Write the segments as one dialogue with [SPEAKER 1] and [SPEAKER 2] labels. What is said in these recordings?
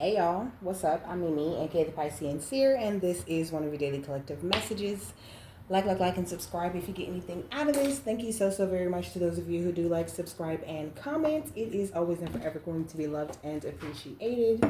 [SPEAKER 1] Hey y'all, what's up? I'm Mimi, aka the Piscean Seer, and this is one of your daily collective messages. Like, and subscribe if you get anything out of this. Thank you so very much to those of you who do like, subscribe, and comment. It is always and forever going to be loved and appreciated.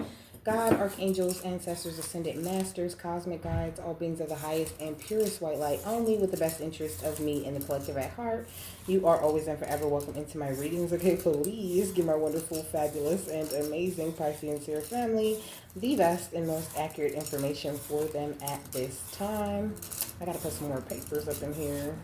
[SPEAKER 1] God, archangels, ancestors, ascended masters, cosmic guides, all beings of the highest and purest white light, only with the best interest of me and the collective at heart. You are always and forever welcome into my readings. Okay, please give my wonderful, fabulous, and amazing Piscean Seer family the best and most accurate information for them at this time. I gotta put some more papers up in here.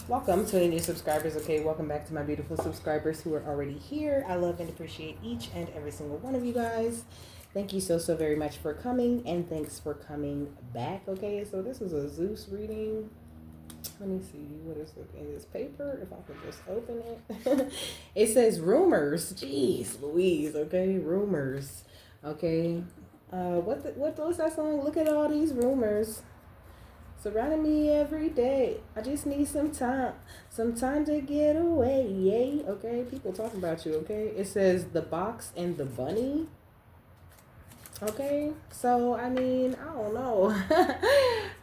[SPEAKER 1] Welcome to any new subscribers. Okay, welcome back to my beautiful subscribers who are already here. I love and appreciate each and every single one of you guys. Thank you so very much for coming, and thanks for coming back. Okay, so this is a Zeus reading. Let me see what is in this paper. If I can just open it. It says rumors. Jeez Louise. Okay, rumors. Okay. What was that song? Look at all these rumors surrounding me every day. I just need some time to get away. Yay. Okay, people talking about you. Okay, it says the box and the bunny. Okay, so I mean, I don't know. I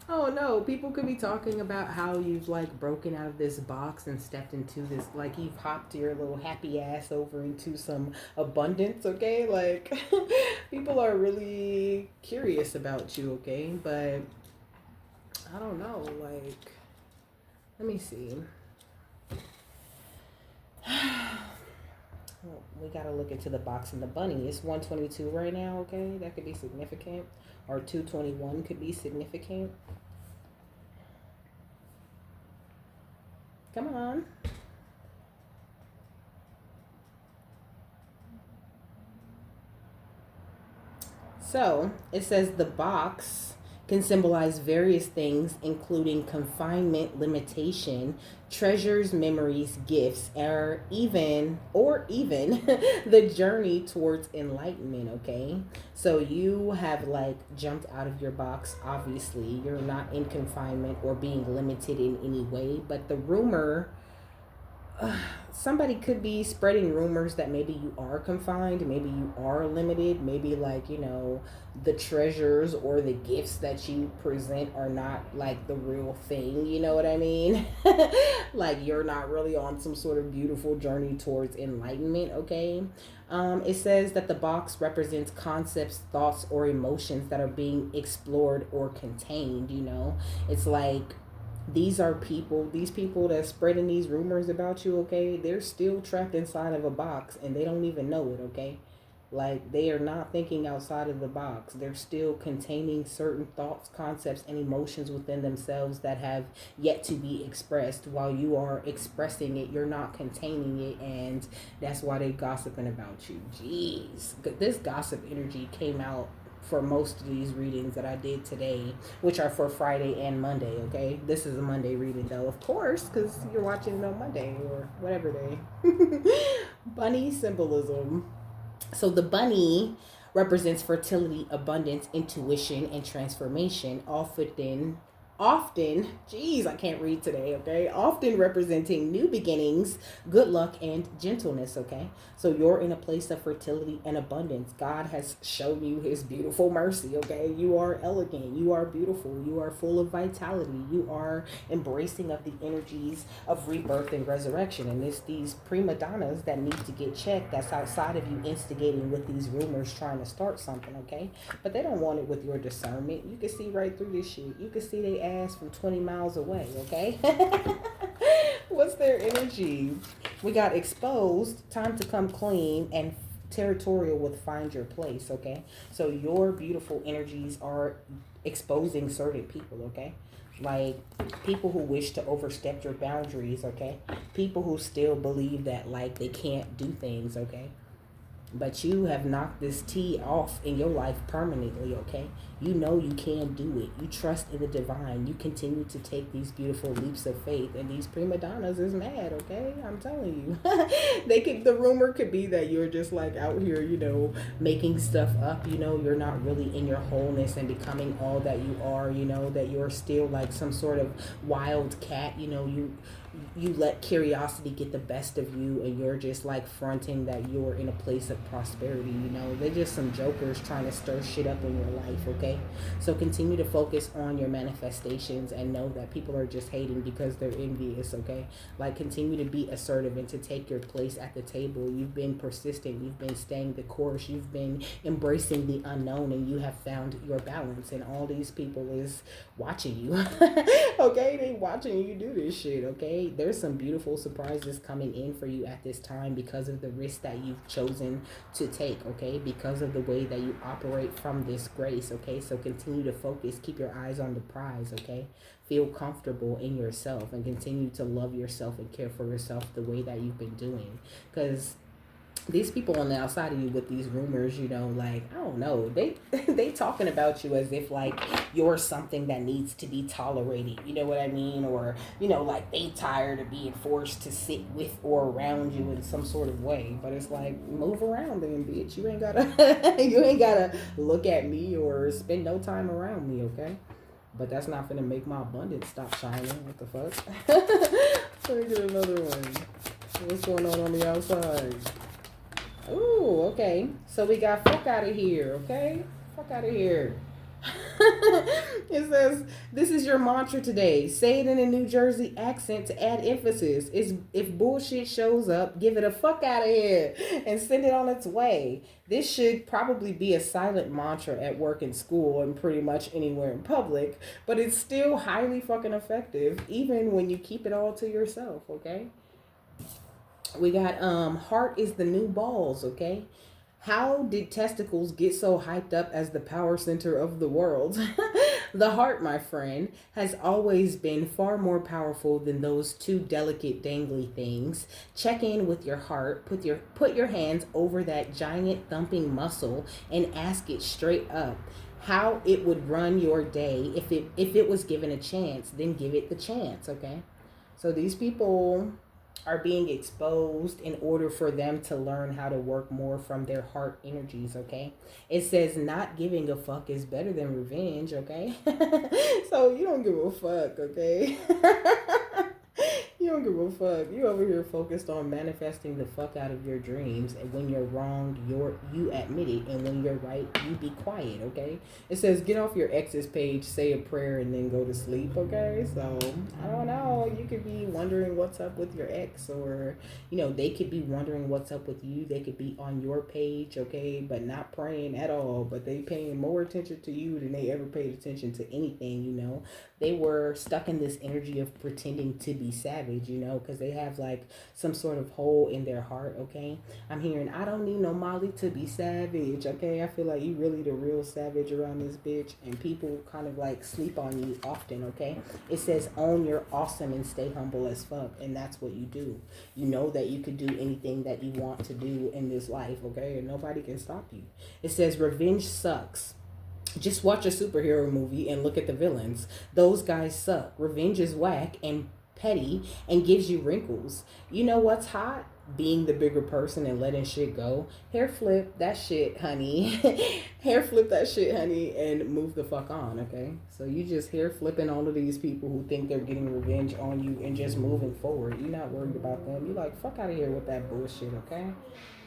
[SPEAKER 1] don't know. People could be talking about how you've like broken out of this box and stepped into this, like you've hopped your little happy ass over into some abundance. Okay, like people are really curious about you. Okay, but I don't know. Like, let me see. Well, we gotta look into the box and the bunny. It's 122 right now, okay? That could be significant. Or 221 could be significant. Come on. So, it says the box can symbolize various things, including confinement, limitation, treasures, memories, gifts, or even the journey towards enlightenment. Okay, so you have like jumped out of your box. Obviously, you're not in confinement or being limited in any way. But the rumor, somebody could be spreading rumors that maybe you are confined, maybe you are limited, maybe like, the treasures or the gifts that you present are not like the real thing, you know what I mean? Like you're not really on some sort of beautiful journey towards enlightenment. Okay, it says that the box represents concepts, thoughts, or emotions that are being explored or contained. It's like these people that's spreading these rumors about you. Okay, they're still trapped inside of a box and they don't even know it. Okay, like they are not thinking outside of the box. They're still containing certain thoughts, concepts, and emotions within themselves that have yet to be expressed. While you are expressing it, you're not containing it, and that's why they're gossiping about you. Jeez, this gossip energy came out for most of these readings that I did today, which are for Friday and Monday. Okay, this is a Monday reading though, of course, because you're watching it on Monday or whatever day. Bunny symbolism. So the bunny represents fertility, abundance, intuition, and transformation, often, geez, I can't read today, okay? Often representing new beginnings, good luck, and gentleness, okay? So you're in a place of fertility and abundance. God has shown you his beautiful mercy, okay? You are elegant, you are beautiful, you are full of vitality, you are embracing of the energies of rebirth and resurrection. And it's these prima donnas that need to get checked that's outside of you instigating with these rumors trying to start something, okay? But they don't want it with your discernment. You can see right through this shit. You can see they ass from 20 miles away, okay? What's their energy? We got exposed, time to come clean, and territorial with find your place, okay? So your beautiful energies are exposing certain people, okay? Like people who wish to overstep your boundaries, okay? People who still believe that like they can't do things, okay? But you have knocked this T off in your life permanently, okay? You know you can do it. You trust in the divine. You continue to take these beautiful leaps of faith. And these prima donnas is mad, okay? I'm telling you. The rumor could be that you're just like out here, making stuff up, you're not really in your wholeness and becoming all that you are, that you're still like some sort of wild cat, you let curiosity get the best of you, and you're just like fronting that you're in a place of prosperity. They're just some jokers trying to stir shit up in your life. Okay, so continue to focus on your manifestations and know that people are just hating because they're envious. Okay, like continue to be assertive and to take your place at the table. You've been persistent, you've been staying the course, you've been embracing the unknown, and you have found your balance. And all these people is watching you. Okay, they watching you do this shit. Okay, there's some beautiful surprises coming in for you at this time because of the risk that you've chosen to take. Okay, because of the way that you operate from this grace. Okay, so continue to focus, keep your eyes on the prize. Okay, feel comfortable in yourself and continue to love yourself and care for yourself the way that you've been doing, because these people on the outside of you with these rumors, like, I don't know, they talking about you as if like you're something that needs to be tolerated, you know what I mean? Or, like they tired of being forced to sit with or around you in some sort of way. But it's like, move around then, bitch. You ain't gotta look at me or spend no time around me, okay? But that's not gonna make my abundance stop shining. What the fuck? Let me get another one. What's going on the outside? Ooh, okay. So we got fuck out of here, okay? Fuck out of here. It says, this is your mantra today. Say it in a New Jersey accent to add emphasis. If bullshit shows up, give it a fuck out of here and send it on its way. This should probably be a silent mantra at work and school and pretty much anywhere in public, but it's still highly fucking effective even when you keep it all to yourself, okay? We got heart is the new balls, okay? How did testicles get so hyped up as the power center of the world? The heart, my friend, has always been far more powerful than those two delicate dangly things. Check in with your heart, put your hands over that giant thumping muscle and ask it straight up how it would run your day if it was given a chance. Then give it the chance, okay? So these people are being exposed in order for them to learn how to work more from their heart energies, okay? It says not giving a fuck is better than revenge, okay? So you don't give a fuck, okay? You don't give a fuck. You over here focused on manifesting the fuck out of your dreams, and when you're wrong, you admit it, and when you're right, you be quiet, okay? It says get off your ex's page, say a prayer, and then go to sleep, okay? So I don't know. You could be wondering what's up with your ex, or they could be wondering what's up with you. They could be on your page, okay, but not praying at all, but they paying more attention to you than they ever paid attention to anything. They were stuck in this energy of pretending to be savage, because they have like some sort of hole in their heart, okay? I'm hearing, I don't need no Molly to be savage, okay? I feel like you really the real savage around this bitch, and people kind of like sleep on you often, okay? It says own your awesome and stay humble as fuck, and that's what you do. You know that you could do anything that you want to do in this life, okay? And nobody can stop you. It says revenge sucks. Just watch a superhero movie and look at the villains. Those guys suck. Revenge is whack and petty and gives you wrinkles. You know what's hot? Being the bigger person and letting shit go. Hair flip that shit, honey. Hair flip that shit, honey, and move the fuck on, okay? So you just hair flipping all of these people who think they're getting revenge on you and just moving forward. You're not worried about them. You're like, fuck out of here with that bullshit, okay?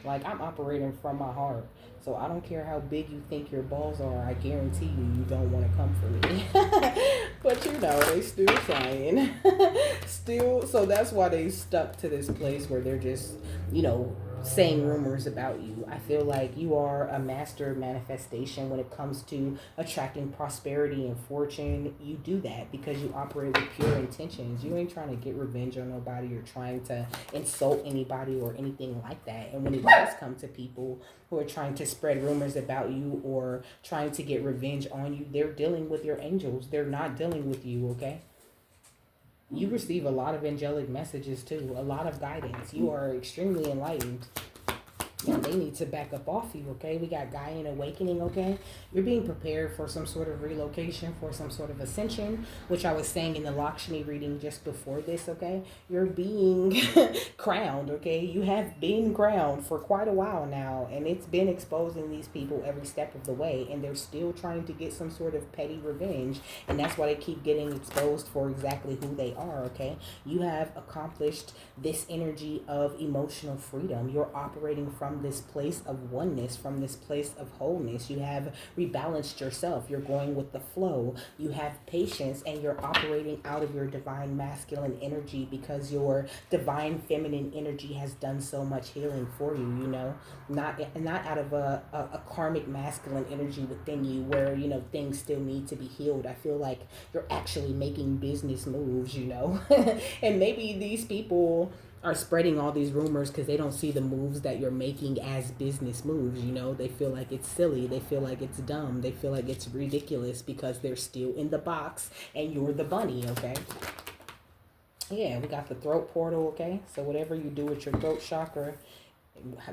[SPEAKER 1] Like, I'm operating from my heart. So I don't care how big you think your balls are. I guarantee you don't want to come for me. But they still trying. So that's why they stuck to this place where they're just, saying rumors about you. I feel like you are a master manifestation when it comes to attracting prosperity and fortune. You do that because you operate with pure intentions. You ain't trying to get revenge on nobody or trying to insult anybody or anything like that. And when it does come to people who are trying to spread rumors about you or trying to get revenge on you, they're dealing with your angels. They're not dealing with you, okay? You receive a lot of angelic messages too, a lot of guidance. You are extremely enlightened. Yeah, they need to back up off you, okay? We got Gaian awakening, okay? You're being prepared for some sort of relocation, for some sort of ascension, which I was saying in the Lakshmi reading just before this, okay? You're being crowned, okay? You have been crowned for quite a while now, and it's been exposing these people every step of the way, and they're still trying to get some sort of petty revenge, and that's why they keep getting exposed for exactly who they are, okay? You have accomplished this energy of emotional freedom. You're operating from this place of oneness, from this place of wholeness. You have rebalanced yourself. You're going with the flow. You have patience, and you're operating out of your divine masculine energy because your divine feminine energy has done so much healing for you, you know, not out of a karmic masculine energy within you where, you know, things still need to be healed. I feel like you're actually making business moves, you know. And maybe these people are spreading all these rumors because they don't see the moves that you're making as business moves, you know. They feel like it's silly, they feel like it's dumb, they feel like it's ridiculous because they're still in the box and you're the bunny, okay? Yeah, we got the throat portal, okay? So whatever you do with your throat chakra,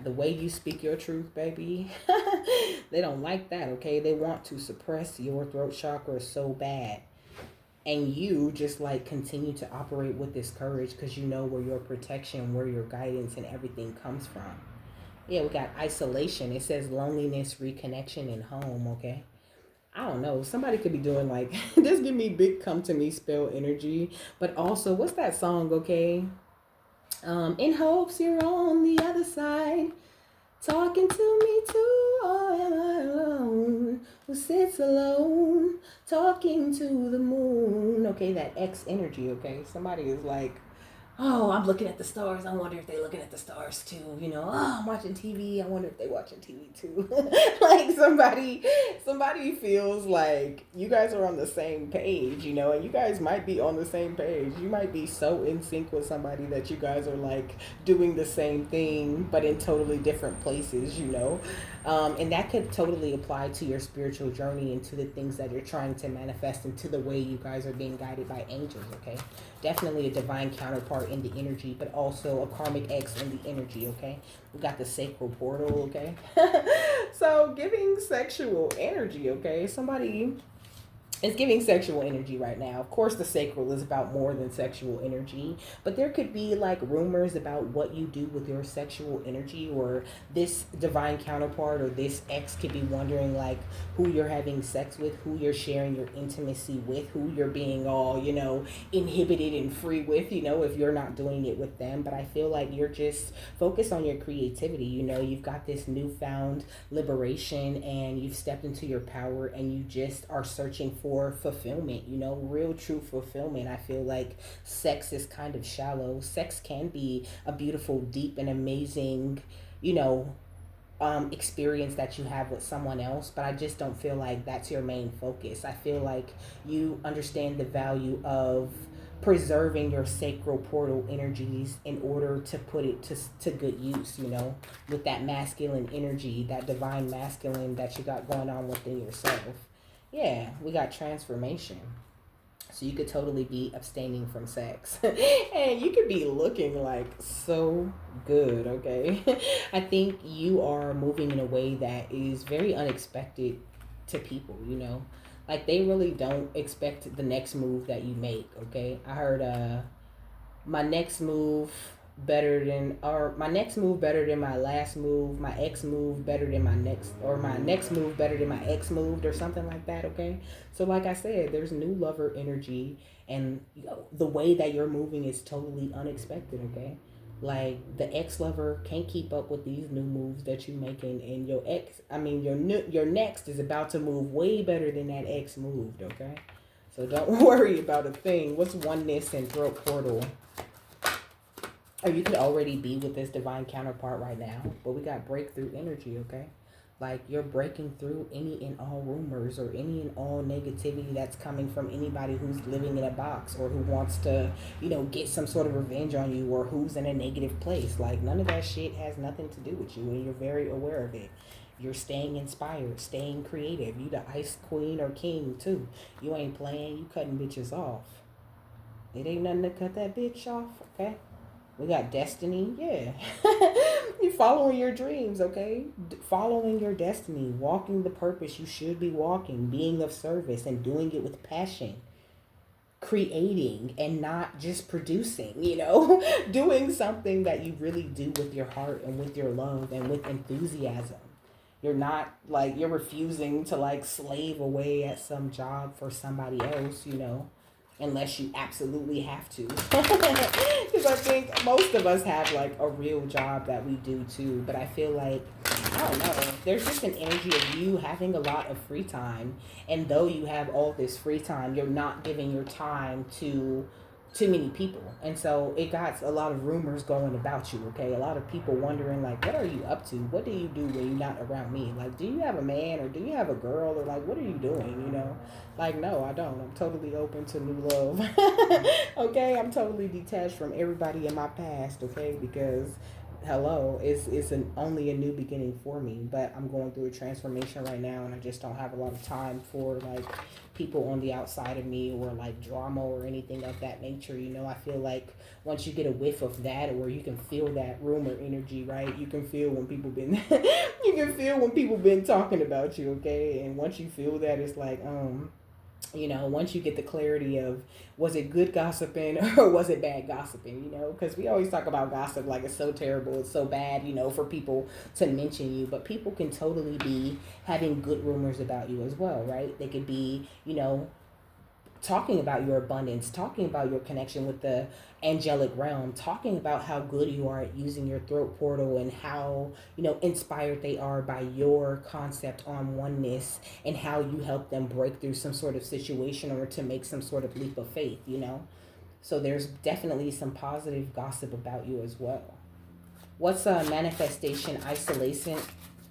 [SPEAKER 1] the way you speak your truth, baby, they don't like that, okay? They want to suppress your throat chakra so bad. And you just like continue to operate with this courage because you know where your protection, where your guidance and everything comes from. Yeah, we got isolation. It says loneliness, reconnection, and home, okay? I don't know. Somebody could be doing like, just give me big come to me spell energy. But also, what's that song, okay? In hopes you're on the other side. Talking to me too, or am I alone? Who sits alone, talking to the moon? Okay, that X energy, okay? Somebody is like, oh, I'm looking at the stars. I wonder if they're looking at the stars too. You know, oh, I'm watching TV. I wonder if they're watching TV too. Like somebody feels like you guys are on the same page, you know, and you guys might be on the same page. You might be so in sync with somebody that you guys are like doing the same thing, but in totally different places, you know. And that could totally apply to your spiritual journey and to the things that you're trying to manifest and to the way you guys are being guided by angels, okay? Definitely a divine counterpart in the energy, but also a karmic X in the energy, okay? We got the sacral portal, okay? So giving sexual energy, okay? Somebody is giving sexual energy right now. Of course, the sacral is about more than sexual energy, but there could be like rumors about what you do with your sexual energy, or this divine counterpart or this ex could be wondering like who you're having sex with, who you're sharing your intimacy with, who you're being all, you know, inhibited and free with, you know, if you're not doing it with them. But I feel like you're just focused on your creativity, you know, you've got this newfound liberation and you've stepped into your power and you just are searching for fulfillment, you know, real true fulfillment. I feel like sex is kind of shallow. Sex can be a beautiful, deep, and amazing, you know, experience that you have with someone else, but I just don't feel like that's your main focus. I feel like you understand the value of preserving your sacral portal energies in order to put it to good use, you know, with that masculine energy, that divine masculine that you got going on within yourself. Yeah, we got transformation. So you could totally be abstaining from sex. And you could be looking like so good, okay? I think you are moving in a way that is very unexpected to people, you know? Like they really don't expect the next move that you make, okay? I heard my next move better than, or my next move better than my last move, my ex move better than my next, or my next move better than my ex moved, or something like that, okay? So like I said, there's new lover energy, and you know, the way that you're moving is totally unexpected, okay? Like the ex lover can't keep up with these new moves that you're making, and your ex, I mean your next is about to move way better than that ex moved, okay? So don't worry about a thing. What's oneness and throat portal? Or you could already be with this divine counterpart right now. But we got breakthrough energy, okay? Like you're breaking through any and all rumors or any and all negativity that's coming from anybody who's living in a box or who wants to, you know, get some sort of revenge on you or who's in a negative place. Like none of that shit has nothing to do with you and you're very aware of it. You're staying inspired, staying creative. You the ice queen or king too. You ain't playing, you cutting bitches off. It ain't nothing to cut that bitch off, okay? We got destiny, yeah. You Following your dreams, okay? Following your destiny, walking the purpose you should be walking, being of service and doing it with passion, creating and not just producing, doing something that you really do with your heart and with your love and with enthusiasm. You're not like you're refusing to like slave away at some job for somebody else, unless you absolutely have to. Because I think most of us have like a real job that we do too. But I feel like, I don't know, there's just an energy of you having a lot of free time. And though you have all this free time, you're not giving your time to too many people. And so it got a lot of rumors going about you, okay? A lot of people wondering, like, what are you up to? What do you do when you're not around me? Like, do you have a man or do you have a girl? Or, like, what are you doing? Like, no, I don't. I'm totally open to new love. Okay? I'm totally detached from everybody in my past, okay? Because hello, it's only a new beginning for me, but I'm going through a transformation right now, and I just don't have a lot of time for like people on the outside of me or like drama or anything of that nature. I feel like once you get a whiff of that, or you can feel that rumor energy, right? You can feel when people been you can feel when people been talking about you, okay? And once you feel that, it's like once you get the clarity of, was it good gossiping or was it bad gossiping, because we always talk about gossip like it's so terrible, it's so bad, for people to mention you, but people can totally be having good rumors about you as well, right? They could be, talking about your abundance, talking about your connection with the angelic realm, talking about how good you are at using your throat portal and how, inspired they are by your concept on oneness and how you help them break through some sort of situation or to make some sort of leap of faith. So there's definitely some positive gossip about you as well. What's manifestation, isolation,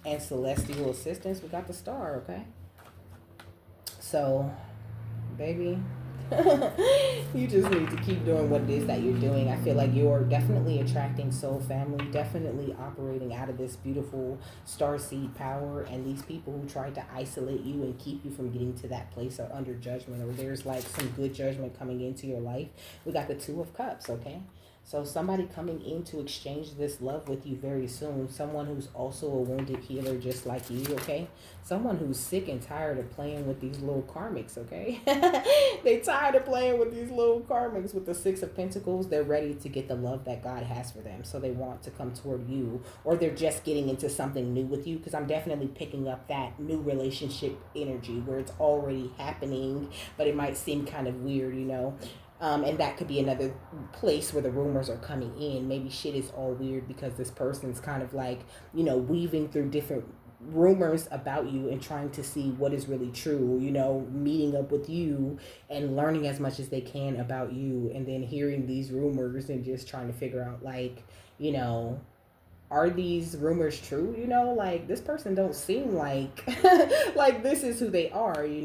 [SPEAKER 1] and celestial assistance? We got the star, okay? So baby, you just need to keep doing what it is that you're doing. I feel like you're definitely attracting soul family, definitely operating out of this beautiful star seed power, and these people who try to isolate you and keep you from getting to that place are under judgment, or there's like some good judgment coming into your life. We got the Two of Cups, okay? So somebody coming in to exchange this love with you very soon. Someone who's also a wounded healer just like you, okay? Someone who's sick and tired of playing with these little karmics, okay? They tired of playing with these little karmics with the Six of Pentacles. They're ready to get the love that God has for them. So they want to come toward you, or they're just getting into something new with you, because I'm definitely picking up that new relationship energy where it's already happening, but it might seem kind of weird, and that could be another place where the rumors are coming in. Maybe shit is all weird because this person's kind of like, weaving through different rumors about you and trying to see what is really true, meeting up with you and learning as much as they can about you, and then hearing these rumors and just trying to figure out, like, are these rumors true? Like, this person don't seem like like this is who they are. We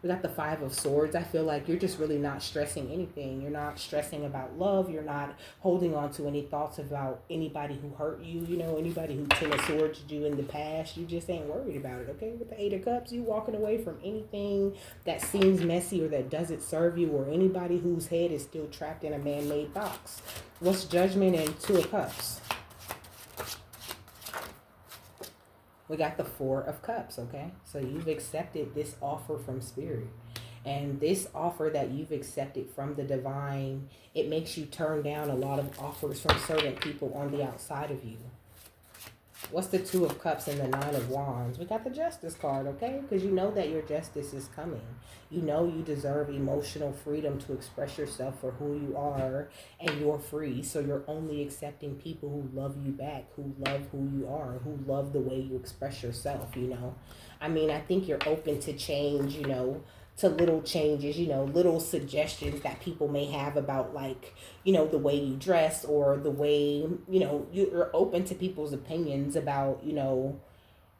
[SPEAKER 1] got the Five of Swords. I feel like you're just really not stressing anything. You're not stressing about love. You're not holding on to any thoughts about anybody who hurt you, anybody who Ten of Swords you in the past. You just ain't worried about it, okay? With the Eight of Cups, you walking away from anything that seems messy or that doesn't serve you, or anybody whose head is still trapped in a man-made box. What's Judgment and Two of Cups? We got the Four of Cups, okay? So you've accepted this offer from Spirit. And this offer that you've accepted from the divine, it makes you turn down a lot of offers from certain people on the outside of you. What's the Two of Cups and the Nine of Wands? We got the Justice card, okay? Because you know that your justice is coming. You know you deserve emotional freedom to express yourself for who you are, and you're free. So you're only accepting people who love you back, who love who you are, who love the way you express yourself, I mean, I think you're open to change, to little changes, little suggestions that people may have about, like, the way you dress, or the way, you're open to people's opinions about,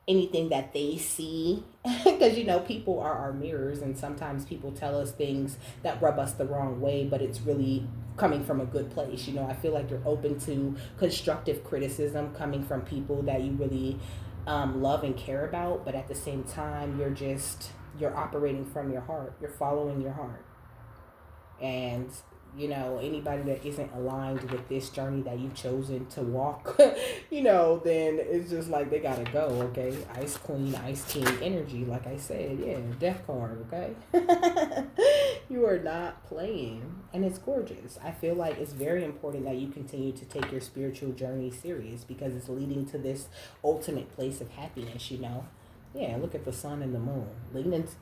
[SPEAKER 1] anything that they see. Because, people are our mirrors, and sometimes people tell us things that rub us the wrong way, but it's really coming from a good place. I feel like you're open to constructive criticism coming from people that you really love and care about, but at the same time, you're operating from your heart. You're following your heart. And Anybody that isn't aligned with this journey that you've chosen to walk, then it's just like they gotta go, okay? Ice Queen, Ice King energy, like I said, yeah, death card, okay? You are not playing, and it's gorgeous. I feel like it's very important that you continue to take your spiritual journey serious because it's leading to this ultimate place of happiness. Yeah, look at the sun and the moon,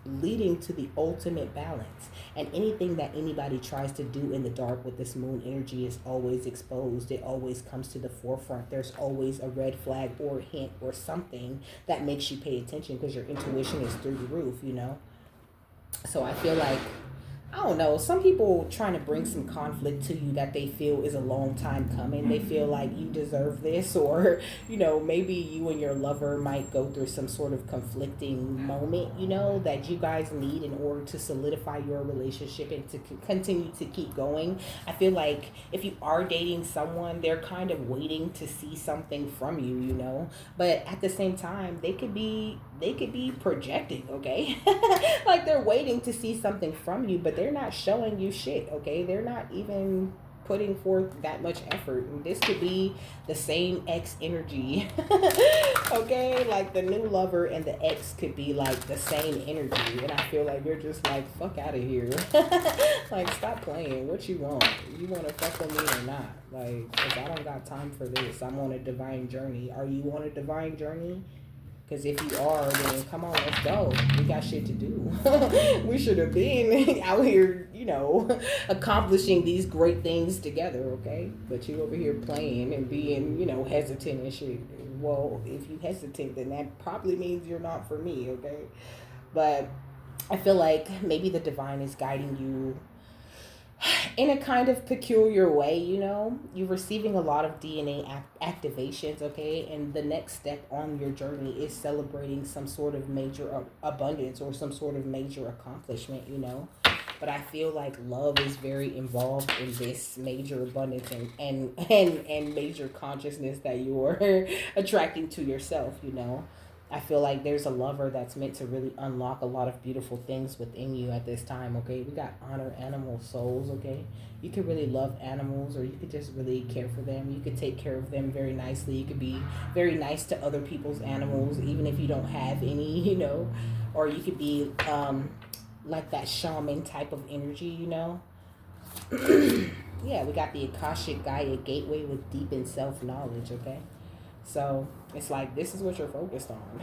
[SPEAKER 1] leading to the ultimate balance. And anything that anybody tries to do in the dark with this moon energy is always exposed. It always comes to the forefront. There's always a red flag or a hint or something that makes you pay attention because your intuition is through the roof. So I feel like, I don't know, some people trying to bring some conflict to you that they feel is a long time coming. They feel like you deserve this, or, maybe you and your lover might go through some sort of conflicting moment, that you guys need in order to solidify your relationship and to continue to keep going. I feel like if you are dating someone, they're kind of waiting to see something from you. But at the same time, they could be projecting, okay? Like they're waiting to see something from you, but they're not showing you shit, okay? They're not even putting forth that much effort. And this could be the same ex energy. Okay? Like the new lover and the ex could be like the same energy. And I feel like you're just like, fuck out of here. Like, stop playing. What you want? You want to fuck with me or not? Like, because I don't got time for this. I'm on a divine journey. Are you on a divine journey? Because if you are, then come on, let's go. We got shit to do. We should have been out here, accomplishing these great things together, okay? But you over here playing and being, hesitant and shit. Well, if you hesitant, then that probably means you're not for me, okay? But I feel like maybe the divine is guiding you in a kind of peculiar way. You're receiving a lot of DNA activations, okay? And the next step on your journey is celebrating some sort of major abundance or some sort of major accomplishment. But I feel like love is very involved in this major abundance and major consciousness that you're attracting to yourself. I feel like there's a lover that's meant to really unlock a lot of beautiful things within you at this time, okay? We got honor animal souls, okay? You could really love animals, or you could just really care for them. You could take care of them very nicely. You could be very nice to other people's animals, even if you don't have any. Or you could be like that shaman type of energy. Yeah, we got the Akashic Gaia gateway with deepened self-knowledge, okay? So it's like, this is what you're focused on.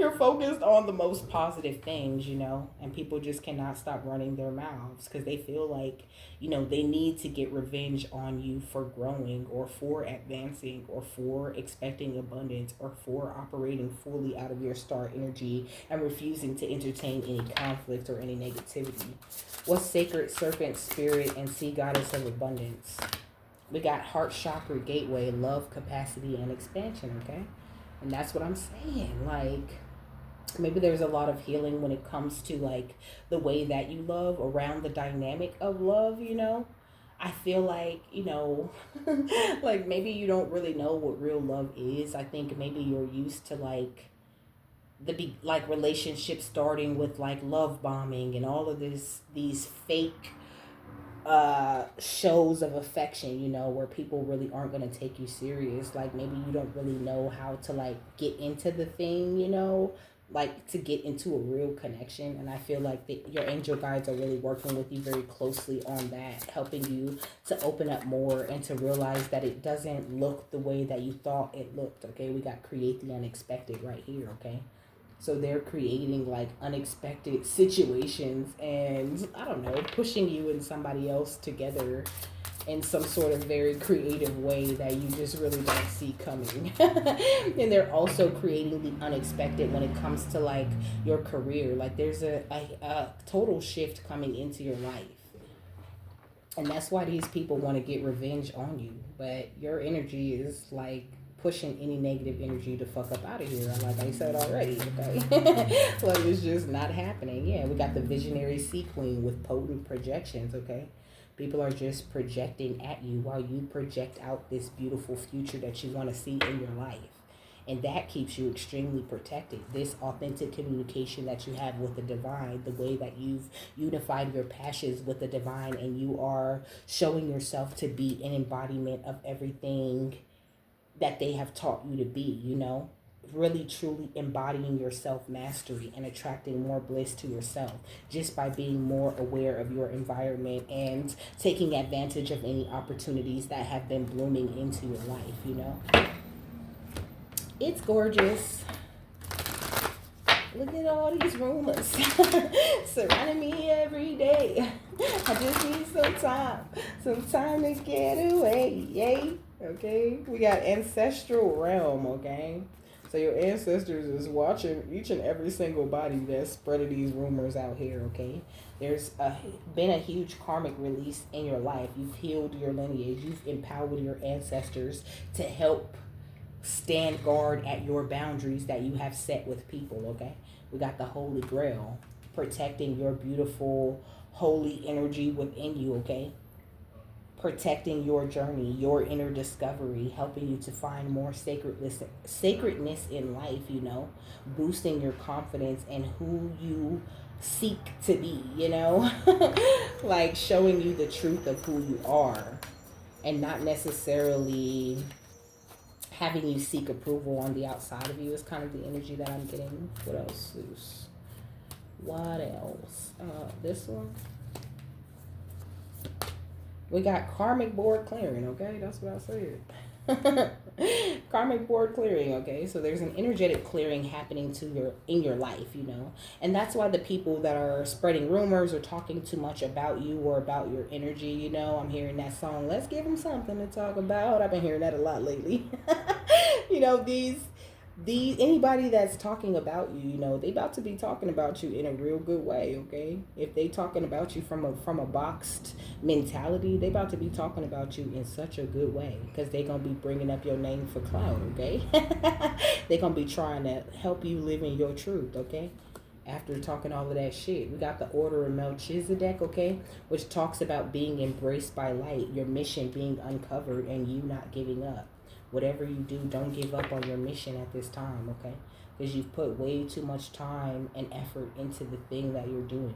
[SPEAKER 1] You're focused on the most positive things, and people just cannot stop running their mouths because they feel like, they need to get revenge on you for growing or for advancing or for expecting abundance or for operating fully out of your star energy and refusing to entertain any conflict or any negativity. What's sacred serpent spirit and sea goddess of abundance? We got heart chakra gateway, love, capacity, and expansion, okay? And that's what I'm saying. Like, maybe there's a lot of healing when it comes to, like, the way that you love around the dynamic of love. I feel like, like maybe you don't really know what real love is. I think maybe you're used to, like, like relationships starting with like love bombing and all of these fake shows of affection, where people really aren't going to take you serious. Like maybe you don't really know how to like get into the thing, like to get into a real connection. And I feel like your angel guides are really working with you very closely on that, helping you to open up more and to realize that it doesn't look the way that you thought it looked, okay? We got create the unexpected right here, okay? So they're creating like unexpected situations and, I don't know, pushing you and somebody else together in some sort of very creative way that you just really don't see coming. And they're also creating the unexpected when it comes to like your career. Like there's a total shift coming into your life. And that's why these people want to get revenge on you. But your energy is like pushing any negative energy to fuck up out of here. Like I said already, okay? Like it's just not happening. Yeah, we got the visionary sea queen with potent projections, okay? People are just projecting at you while you project out this beautiful future that you want to see in your life. And that keeps you extremely protected. This authentic communication that you have with the divine, the way that you've unified your passions with the divine, and you are showing yourself to be an embodiment of everything that they have taught you to be, really truly embodying your self mastery and attracting more bliss to yourself just by being more aware of your environment and taking advantage of any opportunities that have been blooming into your life. It's gorgeous. Look at all these rumors surrounding me every day. I just need some time to get away. Yay. Okay, we got ancestral realm. Okay, so your ancestors is watching each and every single body that's spreading these rumors out here. Okay, there's been a huge karmic release in your life. You've healed your lineage. You've empowered your ancestors to help stand guard at your boundaries that you have set with people. Okay, we got the Holy Grail protecting your beautiful holy energy within you. Okay, protecting your journey, your inner discovery, helping you to find more sacredness in life, boosting your confidence in who you seek to be, like showing you the truth of who you are and not necessarily having you seek approval on the outside of you is kind of the energy that I'm getting. What else, Zeus? What else? This one. We got karmic board clearing, okay? That's what I said. Karmic board clearing, okay? So there's an energetic clearing happening in your life, And that's why the people that are spreading rumors or talking too much about you or about your energy, I'm hearing that song, Let's Give Them Something to Talk About. I've been hearing that a lot lately. These anybody that's talking about you, they about to be talking about you in a real good way, okay? If they talking about you from a boxed mentality, they about to be talking about you in such a good way because they gonna be bringing up your name for clout, okay? They gonna be trying to help you live in your truth, okay? After talking all of that shit, we got the Order of Melchizedek, okay, which talks about being embraced by light, your mission being uncovered, and you not giving up. Whatever you do, don't give up on your mission at this time, okay? Because you've put way too much time and effort into the thing that you're doing.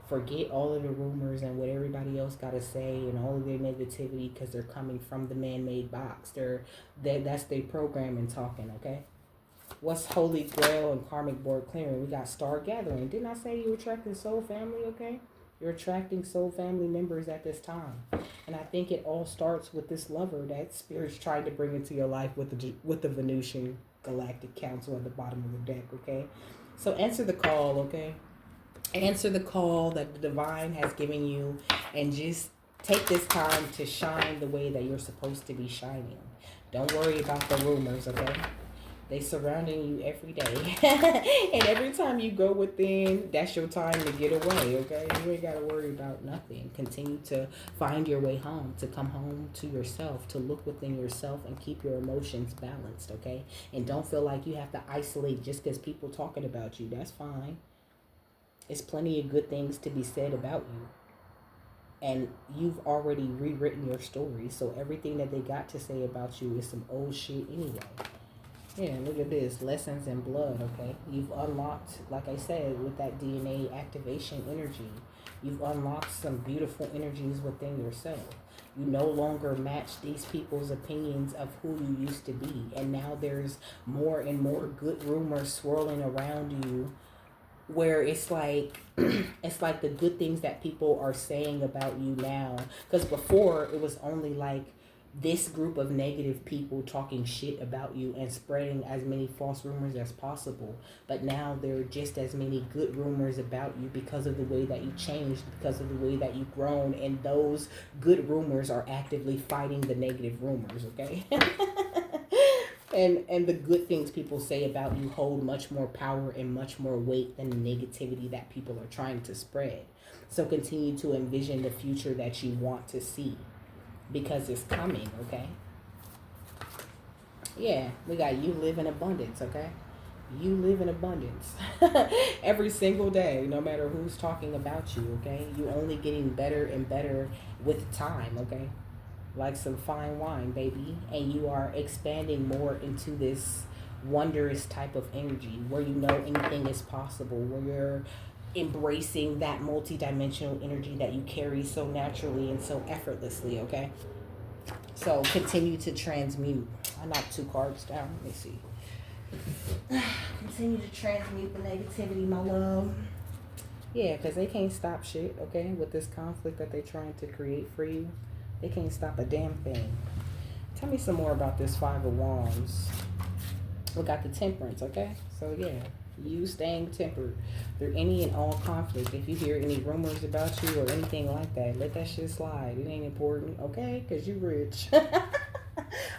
[SPEAKER 1] Forget all of the rumors and what everybody else got to say and all of their negativity because they're coming from the man-made box. That's their programming talking, okay? What's Holy Grail and Karmic Board Clearing? We got Star Gathering. Didn't I say you attracting soul family, okay? You're attracting soul family members at this time. And I think it all starts with this lover that Spirit's trying to bring into your life with the Venusian Galactic Council at the bottom of the deck, okay? So answer the call, okay? Answer the call that the divine has given you and just take this time to shine the way that you're supposed to be shining. Don't worry about the rumors, okay? They surrounding you every day. And every time you go within, that's your time to get away, okay? You ain't got to worry about nothing. Continue to find your way home, to come home to yourself, to look within yourself and keep your emotions balanced, okay? And don't feel like you have to isolate just because people talking about you. That's fine. There's plenty of good things to be said about you. And you've already rewritten your story. So everything that they got to say about you is some old shit anyway. Yeah, look at this. Lessons in blood, okay? You've unlocked, like I said, with that DNA activation energy, you've unlocked some beautiful energies within yourself. You no longer match these people's opinions of who you used to be. And now there's more and more good rumors swirling around you where it's like it's like the good things that people are saying about you now. Because before, it was only like this group of negative people talking shit about you and spreading as many false rumors as possible. But now there are just as many good rumors about you because of the way that you changed, because of the way that you've grown, and those good rumors are actively fighting the negative rumors, okay? And the good things people say about you hold much more power and much more weight than the negativity that people are trying to spread. So continue to envision the future that you want to see, because it's coming, okay? Yeah, we got you live in abundance, okay? You live in abundance every single day, no matter who's talking about you, okay? You're only getting better and better with time, okay? Like some fine wine, baby. And you are expanding more into this wondrous type of energy where you know anything is possible, where you're embracing that multidimensional energy that you carry so naturally and so effortlessly, okay? So continue to transmute. I knocked 2 cards down. Let me see. Continue to transmute the negativity, my love. Yeah, because they can't stop shit, okay? With this conflict that they're trying to create for you, they can't stop a damn thing. Tell me some more about this Five of Wands. We got the Temperance, okay? So, yeah, you staying tempered through any and all conflict. If you hear any rumors about you or anything like that, let that shit slide. It ain't important, okay? Because you rich.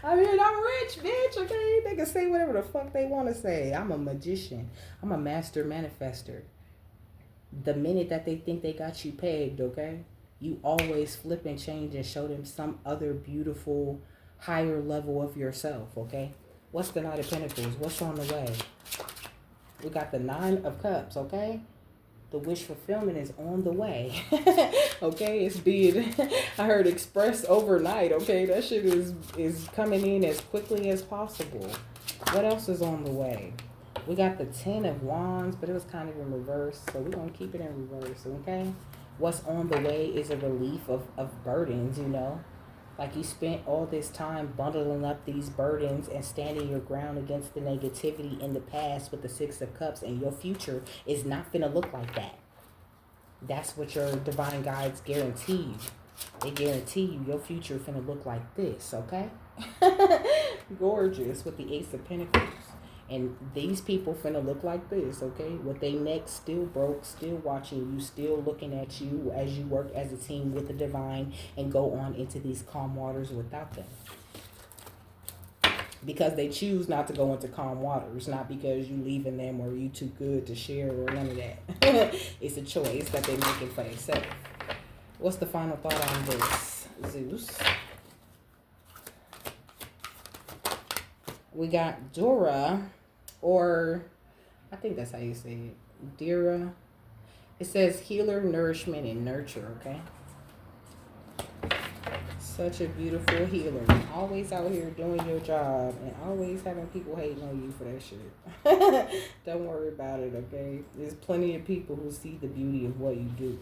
[SPEAKER 1] I mean, I'm rich, bitch, okay? They can say whatever the fuck they want to say. I'm a magician. I'm a master manifester. The minute that they think they got you pegged, okay, you always flip and change and show them some other beautiful, higher level of yourself, okay? What's the Knight of Pentacles? What's on the way? We got the Nine of Cups, okay? The wish fulfillment is on the way. Okay, it's being, I heard expressed overnight, okay? That shit is coming in as quickly as possible. What else is on the way? We got the 10 of Wands, but it was kind of in reverse, so we're going to keep it in reverse, okay? What's on the way is a relief of burdens, you know? Like you spent all this time bundling up these burdens and standing your ground against the negativity in the past with the Six of Cups, and your future is not going to look like that. That's what your divine guides guarantee you. They guarantee you your future is going to look like this, okay? Gorgeous with the Ace of Pentacles. And these people finna look like this, okay? With their necks still broke, still watching you, still looking at you as you work as a team with the divine and go on into these calm waters without them. Because they choose not to go into calm waters, not because you leaving them or you too good to share or none of that. It's a choice that they're making for themselves. What's the final thought on this, Zeus? We got Dora, or I think that's how you say it, Dira. It says healer, nourishment, and nurture, okay? Such a beautiful healer. Always out here doing your job and always having people hating on you for that shit. Don't worry about it, okay? There's plenty of people who see the beauty of what you do.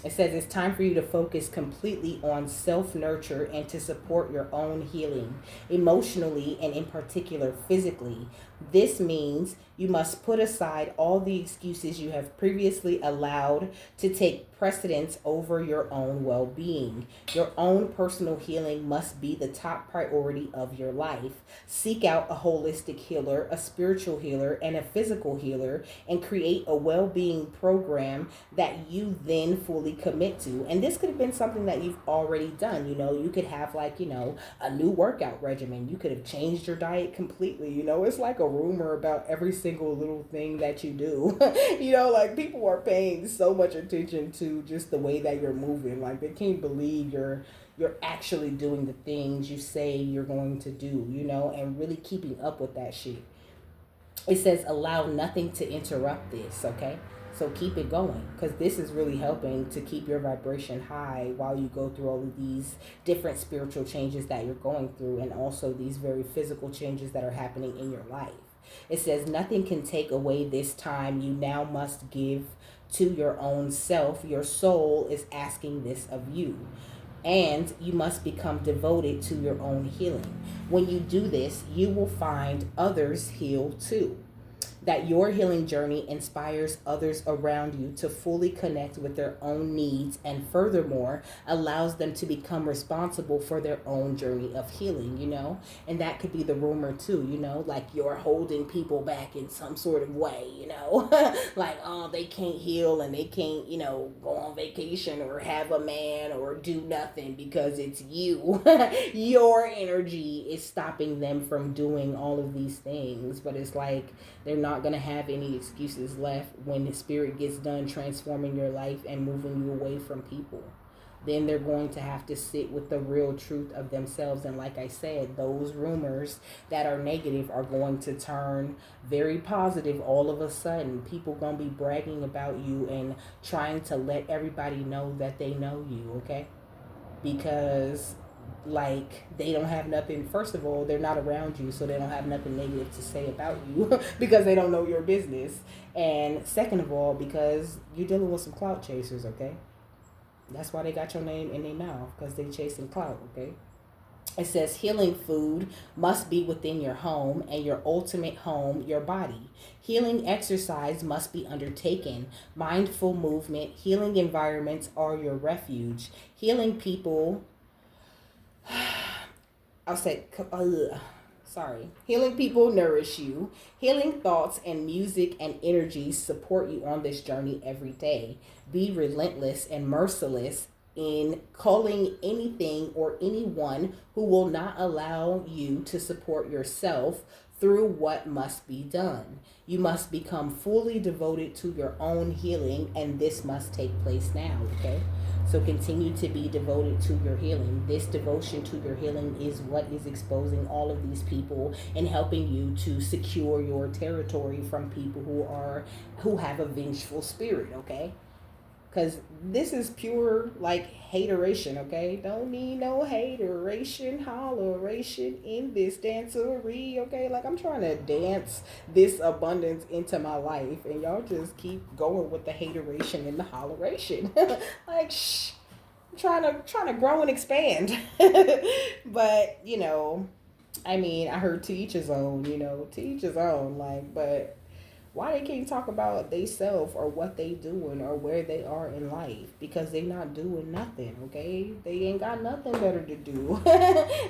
[SPEAKER 1] It says it's time for you to focus completely on self-nurture and to support your own healing, emotionally and in particular physically. This means you must put aside all the excuses you have previously allowed to take precedence over your own well-being. Your own personal healing must be the top priority of your life. Seek out a holistic healer, a spiritual healer, and a physical healer, and create a well-being program that you then fully commit to. And this could have been something that you've already done. You know, you could have like, you know, a new workout regimen. You could have changed your diet completely. You know, it's like a rumor about every single little thing that you do. You know, like people are paying so much attention to just the way that you're moving. Like they can't believe you're actually doing the things you say you're going to do, you know, and really keeping up with that shit. It says allow nothing to interrupt this, okay? So keep it going, because this is really helping to keep your vibration high while you go through all of these different spiritual changes that you're going through, and also these very physical changes that are happening in your life. It says nothing can take away this time you now must give to your own self. Your soul is asking this of you. And you must become devoted to your own healing. When you do this, you will find others heal too. That your healing journey inspires others around you to fully connect with their own needs, and furthermore allows them to become responsible for their own journey of healing, you know. And that could be the rumor too, you know, like you're holding people back in some sort of way, you know. Like, oh, they can't heal and they can't, you know, go on vacation or have a man or do nothing because it's you. Your energy is stopping them from doing all of these things. But it's like they're not going to have any excuses left when the spirit gets done transforming your life and moving you away from people. Then they're going to have to sit with the real truth of themselves. And like I said, those rumors that are negative are going to turn very positive all of a sudden. People going to be bragging about you and trying to let everybody know that they know you, okay? Because like they don't have nothing. First of all, they're not around you, so they don't have nothing negative to say about you because they don't know your business. And second of all, because you're dealing with some clout chasers, okay? That's why they got your name in their mouth, because they chasing clout, okay? It says healing food must be within your home and your ultimate home, your body. Healing exercise must be undertaken. Mindful movement, healing environments are your refuge. Healing people, I'll say, sorry. Healing people nourish you. Healing thoughts and music and energy support you on this journey every day. Be relentless and merciless in calling anything or anyone who will not allow you to support yourself through what must be done. You must become fully devoted to your own healing, and this must take place now, okay? So continue to be devoted to your healing. This devotion to your healing is what is exposing all of these people and helping you to secure your territory from people who have a vengeful spirit, okay? Because this is pure, like, hateration, okay? Don't need no hateration, holleration in this dancery, okay? Like, I'm trying to dance this abundance into my life, and y'all just keep going with the hateration and the holleration. Like, shh. I'm trying to grow and expand. But, I mean, I heard to each his own, to each his own, like, but why they can't talk about they self or what they doing or where they are in life? Because they not doing nothing, okay? They ain't got nothing better to do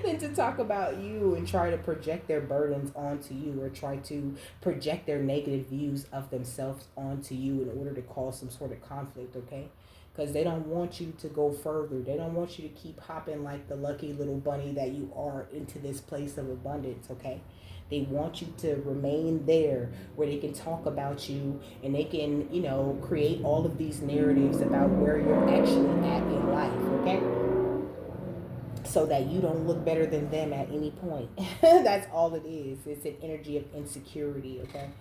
[SPEAKER 1] than to talk about you and try to project their burdens onto you, or try to project their negative views of themselves onto you in order to cause some sort of conflict, okay? Because they don't want you to go further. They don't want you to keep hopping like the lucky little bunny that you are into this place of abundance, okay? They want you to remain there where they can talk about you, and they can, create all of these narratives about where you're actually at in life, okay? So that you don't look better than them at any point. That's all it is. It's an energy of insecurity, okay?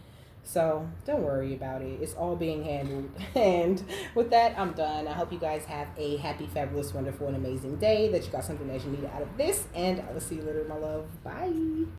[SPEAKER 1] So don't worry about it. It's all being handled. And with that, I'm done. I hope you guys have a happy, fabulous, wonderful, and amazing day, that you got something that you need out of this. And I will see you later, my love. Bye.